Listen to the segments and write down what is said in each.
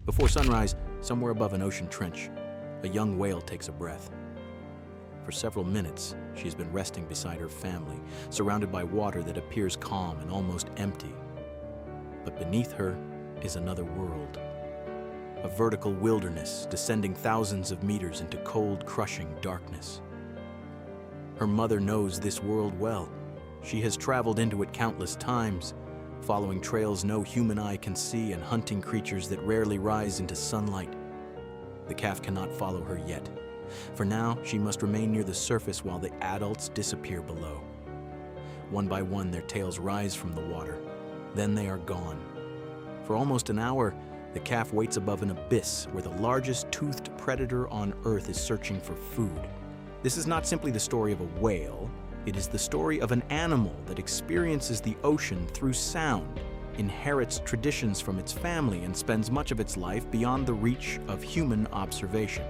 Before sunrise, somewhere above an ocean trench, a young whale takes a breath. For several minutes, she has been resting beside her family, surrounded by water that appears calm and almost empty. But beneath her is another world. A vertical wilderness descending thousands of meters into cold, crushing darkness. Her mother knows this world well. She has traveled into it countless times, following trails no human eye can see and hunting creatures that rarely rise into sunlight. The calf cannot follow her yet. For now, she must remain near the surface while the adults disappear below. One by one, their tails rise from the water. Then they are gone. For almost an hour, the calf waits above an abyss where the largest toothed predator on Earth is searching for food. This is not simply the story of a whale. It is the story of an animal that experiences the ocean through sound, inherits traditions from its family, and spends much of its life beyond the reach of human observation.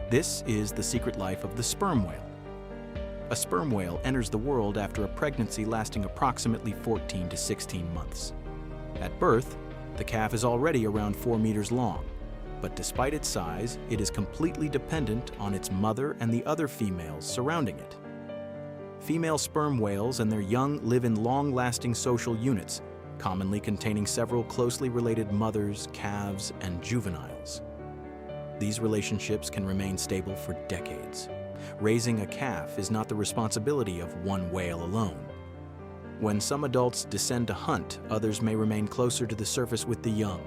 This is the secret life of the sperm whale. A sperm whale enters the world after a pregnancy lasting approximately 14 to 16 months. At birth, the calf is already around 4 meters long, but despite its size, it is completely dependent on its mother and the other females surrounding it. Female sperm whales and their young live in long-lasting social units, commonly containing several closely related mothers, calves, and juveniles. These relationships can remain stable for decades. Raising a calf is not the responsibility of one whale alone. When some adults descend to hunt, others may remain closer to the surface with the young.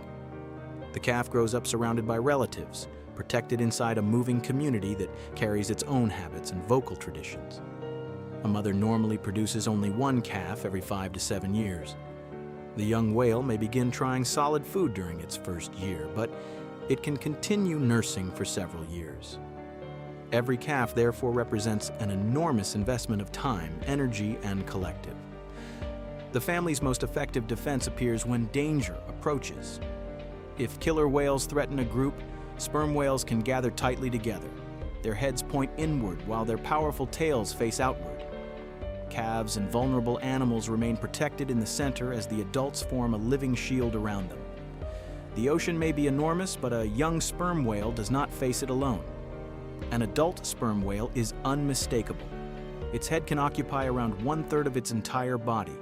The calf grows up surrounded by relatives, protected inside a moving community that carries its own habits and vocal traditions. A mother normally produces only one calf every 5 to 7 years. The young whale may begin trying solid food during its first year, but it can continue nursing for several years. Every calf therefore represents an enormous investment of time, energy, and collective. The family's most effective defense appears when danger approaches. If killer whales threaten a group, sperm whales can gather tightly together. Their heads point inward while their powerful tails face outward. Calves and vulnerable animals remain protected in the center as the adults form a living shield around them. The ocean may be enormous, but a young sperm whale does not face it alone. An adult sperm whale is unmistakable. Its head can occupy around 1/3 of its entire body.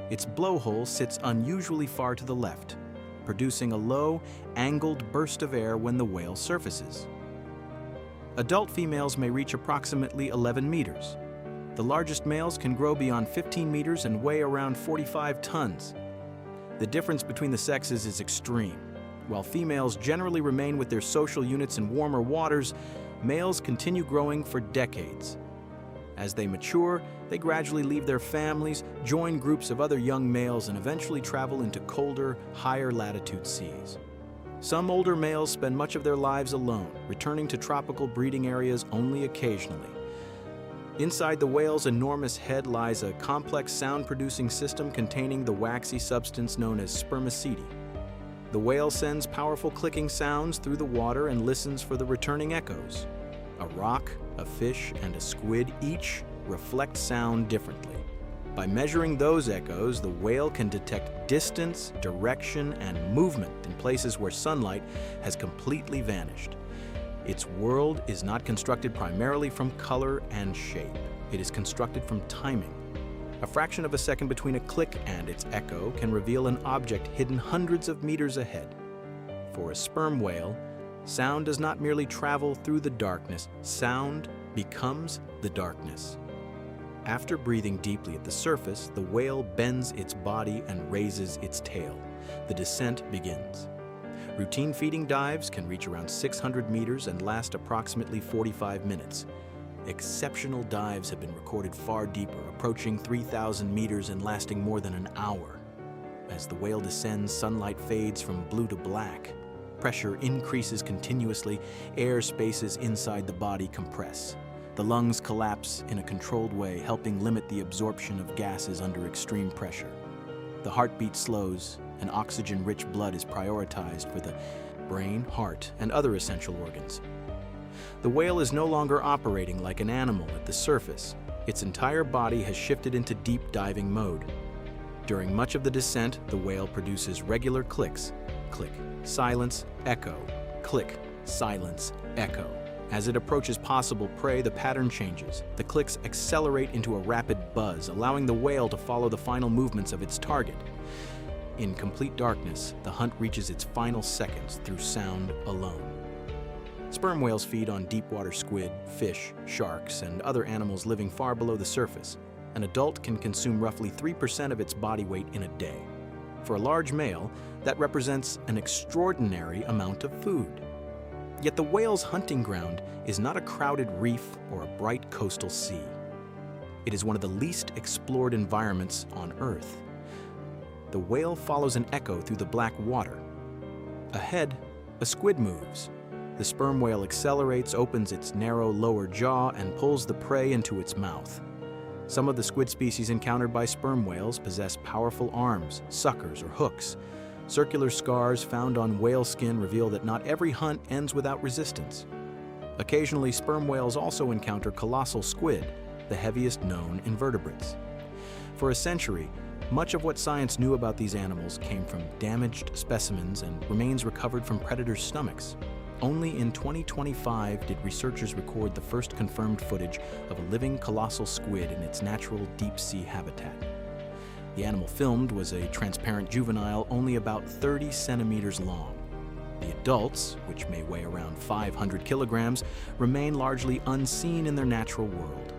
Its blowhole sits unusually far to the left, producing a low, angled burst of air when the whale surfaces. Adult females may reach approximately 11 meters. The largest males can grow beyond 15 meters and weigh around 45 tons. The difference between the sexes is extreme. While females generally remain with their social units in warmer waters, males continue growing for decades. As they mature, they gradually leave their families, join groups of other young males, and eventually travel into colder, higher latitude seas. Some older males spend much of their lives alone, returning to tropical breeding areas only occasionally. Inside the whale's enormous head lies a complex sound-producing system containing the waxy substance known as spermaceti. The whale sends powerful clicking sounds through the water and listens for the returning echoes. A rock, a fish, and a squid each reflect sound differently. By measuring those echoes, the whale can detect distance, direction, and movement in places where sunlight has completely vanished. Its world is not constructed primarily from color and shape. It is constructed from timing. A fraction of a second between a click and its echo can reveal an object hidden hundreds of meters ahead. For a sperm whale, sound does not merely travel through the darkness, sound becomes the darkness. After breathing deeply at the surface, the whale bends its body and raises its tail. The descent begins. Routine feeding dives can reach around 600 meters and last approximately 45 minutes. Exceptional dives have been recorded far deeper, approaching 3,000 meters and lasting more than an hour. As the whale descends, sunlight fades from blue to black. Pressure increases continuously, air spaces inside the body compress. The lungs collapse in a controlled way, helping limit the absorption of gases under extreme pressure. The heartbeat slows, and oxygen-rich blood is prioritized for the brain, heart, and other essential organs. The whale is no longer operating like an animal at the surface. Its entire body has shifted into deep diving mode. During much of the descent, the whale produces regular clicks, click, silence, echo, click, silence, echo. As it approaches possible prey, the pattern changes. The clicks accelerate into a rapid buzz, allowing the whale to follow the final movements of its target. In complete darkness, the hunt reaches its final seconds through sound alone. Sperm whales feed on deep-water squid, fish, sharks, and other animals living far below the surface. An adult can consume roughly 3% of its body weight in a day. For a large male, that represents an extraordinary amount of food. Yet the whale's hunting ground is not a crowded reef or a bright coastal sea. It is one of the least explored environments on Earth. The whale follows an echo through the black water. Ahead, a squid moves. The sperm whale accelerates, opens its narrow lower jaw, and pulls the prey into its mouth. Some of the squid species encountered by sperm whales possess powerful arms, suckers, or hooks. Circular scars found on whale skin reveal that not every hunt ends without resistance. Occasionally, sperm whales also encounter colossal squid, the heaviest known invertebrates. For a century, much of what science knew about these animals came from damaged specimens and remains recovered from predators' stomachs. Only in 2025 did researchers record the first confirmed footage of a living colossal squid in its natural deep-sea habitat. The animal filmed was a transparent juvenile only about 30 centimeters long. The adults, which may weigh around 500 kilograms, remain largely unseen in their natural world.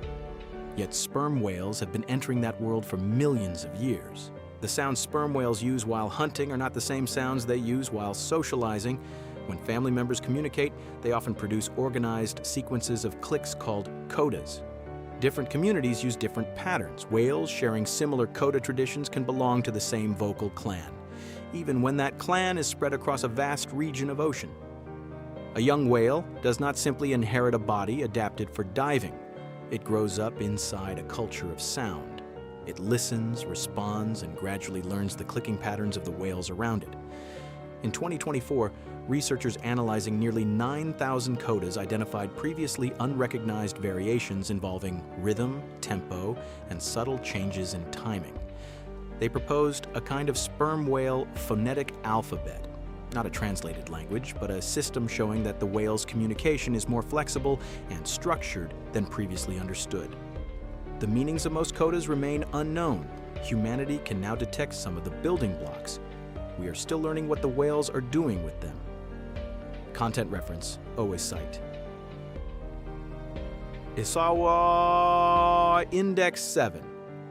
Yet sperm whales have been entering that world for millions of years. The sounds sperm whales use while hunting are not the same sounds they use while socializing. When family members communicate, they often produce organized sequences of clicks called codas. Different communities use different patterns. Whales sharing similar coda traditions can belong to the same vocal clan, even when that clan is spread across a vast region of ocean. A young whale does not simply inherit a body adapted for diving. It grows up inside a culture of sound. It listens, responds, and gradually learns the clicking patterns of the whales around it. In 2024, researchers analyzing nearly 9,000 codas identified previously unrecognized variations involving rhythm, tempo, and subtle changes in timing. They proposed a kind of sperm whale phonetic alphabet, not a translated language, but a system showing that the whale's communication is more flexible and structured than previously understood. The meanings of most codas remain unknown. Humanity can now detect some of the building blocks. We are still learning what the whales are doing with them. Content reference, always cite. Isawa Index 7.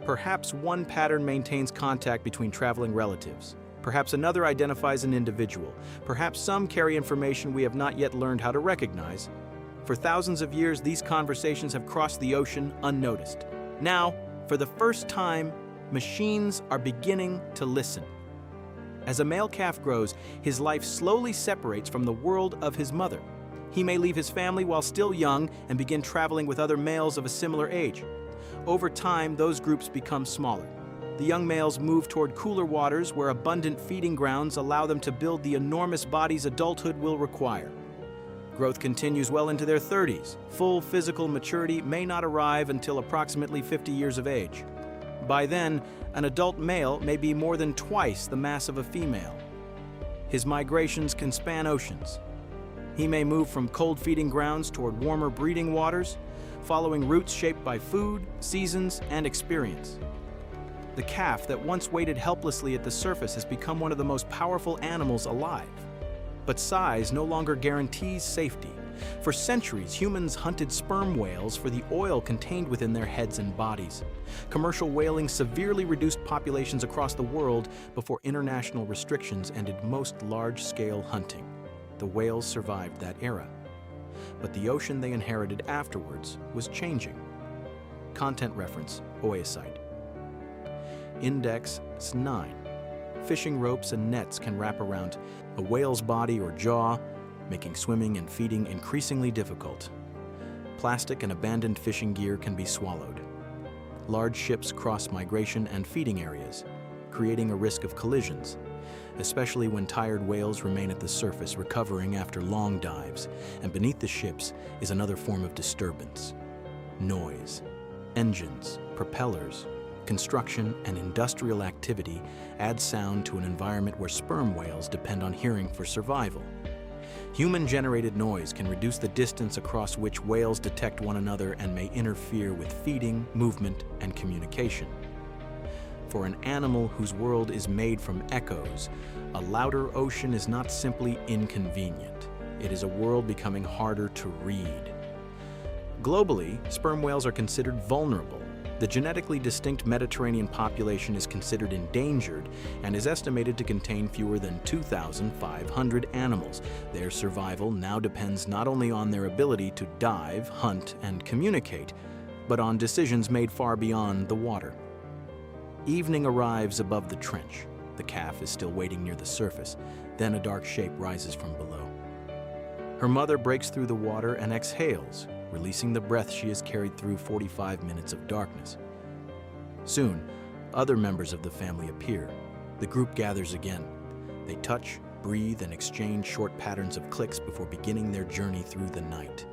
Perhaps one pattern maintains contact between traveling relatives. Perhaps another identifies an individual. Perhaps some carry information we have not yet learned how to recognize. For thousands of years, these conversations have crossed the ocean unnoticed. Now, for the first time, machines are beginning to listen. As a male calf grows, his life slowly separates from the world of his mother. He may leave his family while still young and begin traveling with other males of a similar age. Over time, those groups become smaller. The young males move toward cooler waters where abundant feeding grounds allow them to build the enormous bodies adulthood will require. Growth continues well into their 30s. Full physical maturity may not arrive until approximately 50 years of age. By then, an adult male may be more than twice the mass of a female. His migrations can span oceans. He may move from cold feeding grounds toward warmer breeding waters, following routes shaped by food, seasons, and experience. The calf that once waited helplessly at the surface has become one of the most powerful animals alive. But size no longer guarantees safety. For centuries, humans hunted sperm whales for the oil contained within their heads and bodies. Commercial whaling severely reduced populations across the world before international restrictions ended most large-scale hunting. The whales survived that era. But the ocean they inherited afterwards was changing. Content reference, Oasite. Index 9. Fishing ropes and nets can wrap around a whale's body or jaw, making swimming and feeding increasingly difficult. Plastic and abandoned fishing gear can be swallowed. Large ships cross migration and feeding areas, creating a risk of collisions, especially when tired whales remain at the surface recovering after long dives, and beneath the ships is another form of disturbance. Noise, engines, propellers, construction, and industrial activity add sound to an environment where sperm whales depend on hearing for survival. Human-generated noise can reduce the distance across which whales detect one another and may interfere with feeding, movement, and communication. For an animal whose world is made from echoes, a louder ocean is not simply inconvenient. It is a world becoming harder to read. Globally, sperm whales are considered vulnerable. The genetically distinct Mediterranean population is considered endangered and is estimated to contain fewer than 2,500 animals. Their survival now depends not only on their ability to dive, hunt, and communicate, but on decisions made far beyond the water. Evening arrives above the trench. The calf is still waiting near the surface. Then a dark shape rises from below. Her mother breaks through the water and exhales, releasing the breath she has carried through 45 minutes of darkness. Soon, other members of the family appear. The group gathers again. They touch, breathe, and exchange short patterns of clicks before beginning their journey through the night.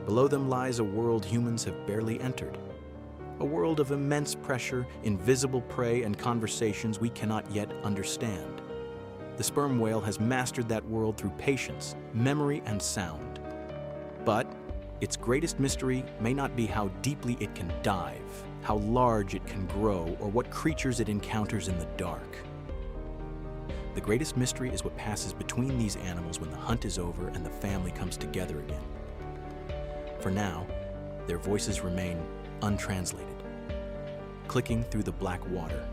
Below them lies a world humans have barely entered. A world of immense pressure, invisible prey, and conversations we cannot yet understand. The sperm whale has mastered that world through patience, memory, and sound. But its greatest mystery may not be how deeply it can dive, how large it can grow, or what creatures it encounters in the dark. The greatest mystery is what passes between these animals when the hunt is over and the family comes together again. For now, their voices remain untranslated, clicking through the black water,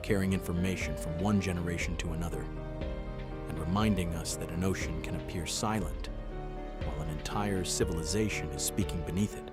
carrying information from one generation to another, and reminding us that an ocean can appear silent while an entire civilization is speaking beneath it.